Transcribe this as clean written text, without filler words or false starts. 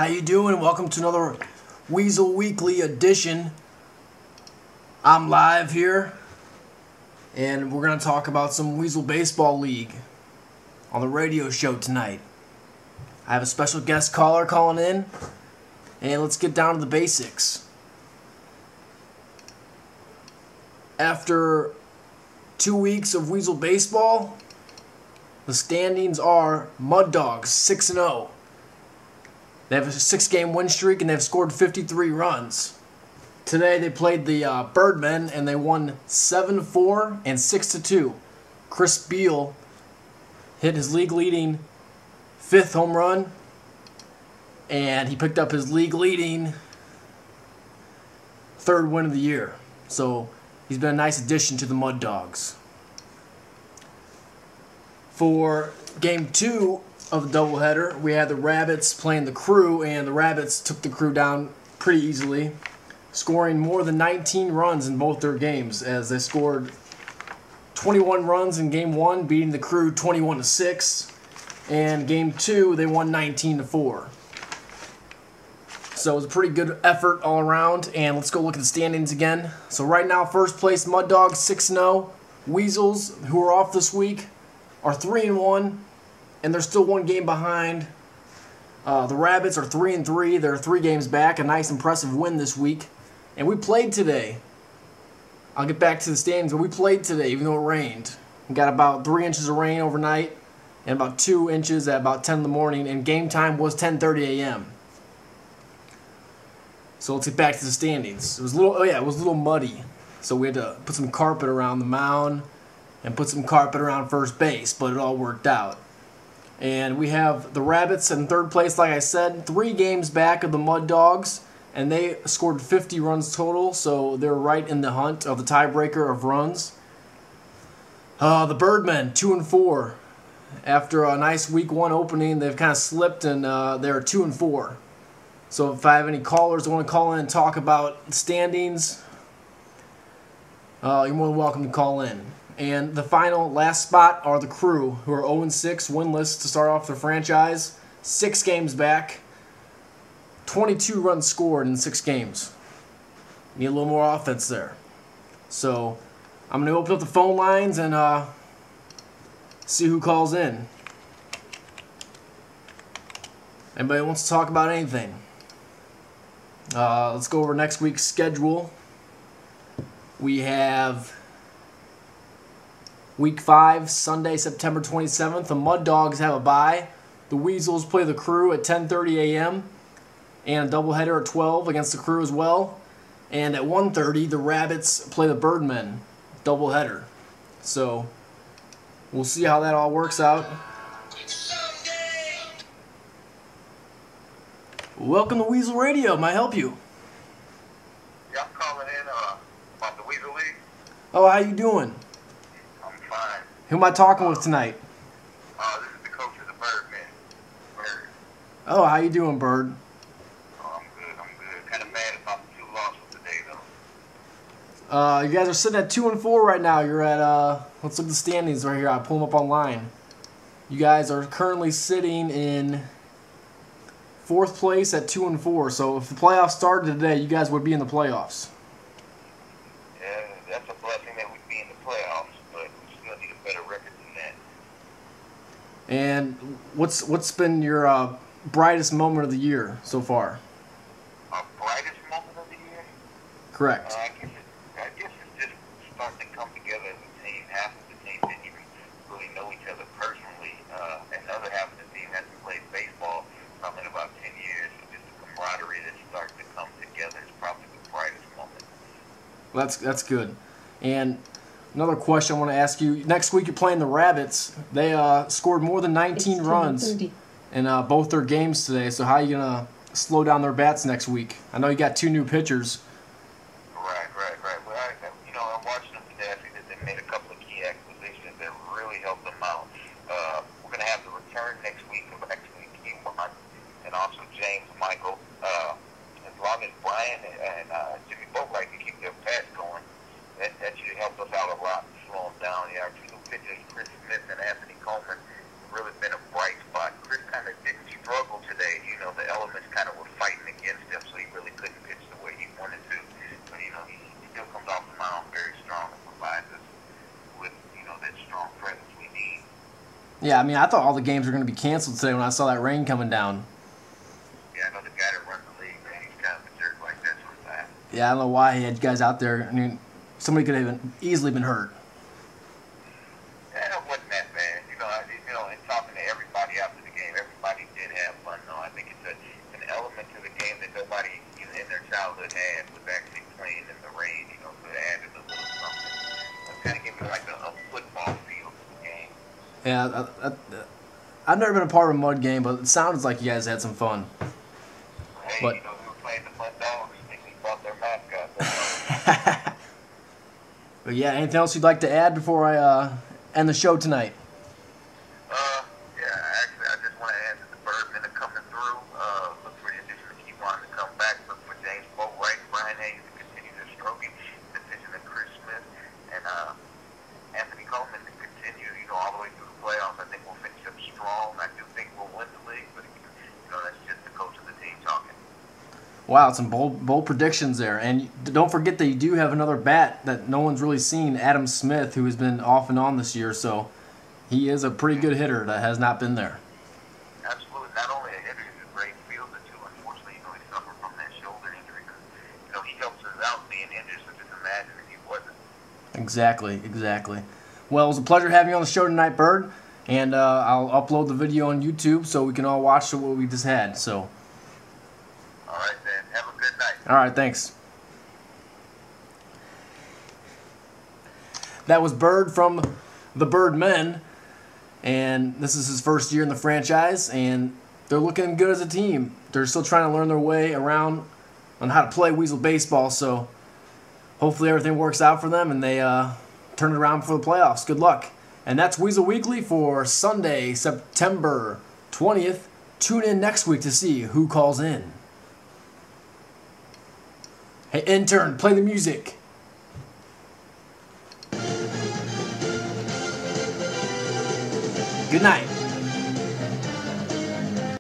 you doing? Welcome to another Weasel Weekly edition. I'm live here, and we're going to talk about some Weasel Baseball League on the radio show tonight. I have a special guest caller calling in, and let's get down to the basics. After 2 weeks of Weasel Baseball, the standings are Mud Dogs 6-0. They have a 6-game win streak and they've scored 53 runs. Today they played the Birdmen and they won 7-4 and 6-2. Chris Beal hit his league-leading 5th home run, and he picked up his league-leading 3rd win of the year. So he's been a nice addition to the Mud Dogs. For Game 2 of the doubleheader, we had the Rabbits playing the Crew, and the Rabbits took the Crew down pretty easily, scoring more than 19 runs in both their games, as they scored 21 runs in Game 1, beating the Crew 21-6, and Game 2 they won 19-4. So it was a pretty good effort all around, and let's go look at the standings again. So right now, first place Mud Dogs 6-0. Weasels, who are off this week, are 3-1. And they're still 1 game behind. The Rabbits are 3-3. They're 3 games back. A nice, impressive win this week. And we played today. I'll get back to the standings, but we played today, even though it rained. We got about 3 inches of rain overnight, and about 2 inches at about 10 in the morning. And game time was 10:30 a.m. So let's get back to the standings. It was a little muddy. So we had to put some carpet around the mound and put some carpet around first base, but it all worked out. And we have the Rabbits in 3rd place, like I said, 3 games back of the Mud Dogs, and they scored 50 runs total, so they're right in the hunt of the tiebreaker of runs. The Birdmen, 2-4. After a nice Week 1 opening, they've kind of slipped, and they're 2-4. So if I have any callers that want to call in and talk about the standings, you're more than welcome to call in. And the last spot are the Crew, who are 0-6, winless to start off their franchise. 6 games back, 22 runs scored in 6 games. Need a little more offense there. So I'm going to open up the phone lines and see who calls in. Anybody wants to talk about anything? Let's go over next week's schedule. We have Week 5, Sunday, September 27th. The Mud Dogs have a bye. The Weasels play the Crew at 10:30 a.m. and a doubleheader at 12 against the Crew as well. And at 1:30, the Rabbits play the Birdmen, doubleheader. So we'll see how that all works out. Welcome to Weasel Radio. May I help you? Yeah, I'm calling in about the Weasel League. Oh, how you doing? Fine. Who am I talking with tonight? This is the coach of the Birdmen. Bird. Oh, how you doing, Bird? Oh, I'm good. Kind of mad about the 2 losses today, though. You guys are sitting at 2-4 right now. You're at, let's look at the standings right here. I'll pull them up online. You guys are currently sitting in 4th place at 2-4. So if the playoffs started today, you guys would be in the playoffs. Yeah, that's a blessing that we'd be in the playoffs, but we still need a better record than that. And what's been your brightest moment of the year so far? Our brightest moment of the year? Correct. I guess it's just starting to come together as a team. Half of the team didn't even really know each other personally, and the other half of the team hasn't played baseball in about 10 years. So just the camaraderie that's starting to come together is probably the brightest moment. That's good. And another question I want to ask you. Next week you're playing the Rabbits. They scored more than 19 runs in both their games today. So how are you going to slow down their bats next week? I know you got 2 new pitchers. Right. Well, I'm watching them today. I think that they made a couple of key acquisitions that really helped them out. We're going to have the return next week of actually Keywan and also James Michael. As long as Brian and Jimmy Boatwright can keep their bats going, that should help us out a lot, slow them down. Our 2 new pitchers, Chris Smith and Anthony Coleman, really been a bright spot. Chris kind of didn't struggle today. The elements kind of were Yeah, I mean, I thought all the games were going to be canceled today when I saw that rain coming down. Yeah, I know the guy that runs the league, man. He's kind of a jerk like that sometimes. Yeah, I don't know why he had guys out there. I mean, somebody could have easily been hurt. Yeah, it wasn't that bad. And talking to everybody after the game, everybody did have fun, though. I think it's an element to the game that nobody in their childhood had, was actually playing in the rain, so it added a little something. So it kind of gave me like a football feel to the game. Yeah, I've never been a part of a mud game, but it sounds like you guys had some fun. Hey, But we were playing the Mud Dogs. They brought their mascot. but yeah, anything else you'd like to add before I end the show tonight? Yeah, actually, I just want to add that the Birdmen are coming through. Look for the addition of Keywan to come back. Look for James Boatwright, Brian Hayes to continue their stroking. The addition of Chris Smith and Anthony Coleman to continue, all the way through the playoffs. I think we'll finish up strong. I do think we'll win the league, but that's just the coach of the team talking. Wow, some bold predictions there. And don't forget that you do have another bat that no one's really seen, Adam Smith, who has been off and on this year. So he is a pretty good hitter that has not been there. Absolutely. Not only a hitter, he's a great fielder, too. Unfortunately, he suffered from that shoulder injury. He helps us out being injured, so just imagine if he wasn't. Exactly. Well, it was a pleasure having you on the show tonight, Bird. And I'll upload the video on YouTube so we can all watch what we just had. So. All right, then. Have a good night. All right, thanks. That was Bird from the Birdmen, and this is his first year in the franchise, and they're looking good as a team. They're still trying to learn their way around on how to play Weasel baseball, so hopefully everything works out for them and they turn it around for the playoffs. Good luck. And that's Weasel Weekly for Sunday, September 20th. Tune in next week to see who calls in. Hey, intern, play the music. Good night.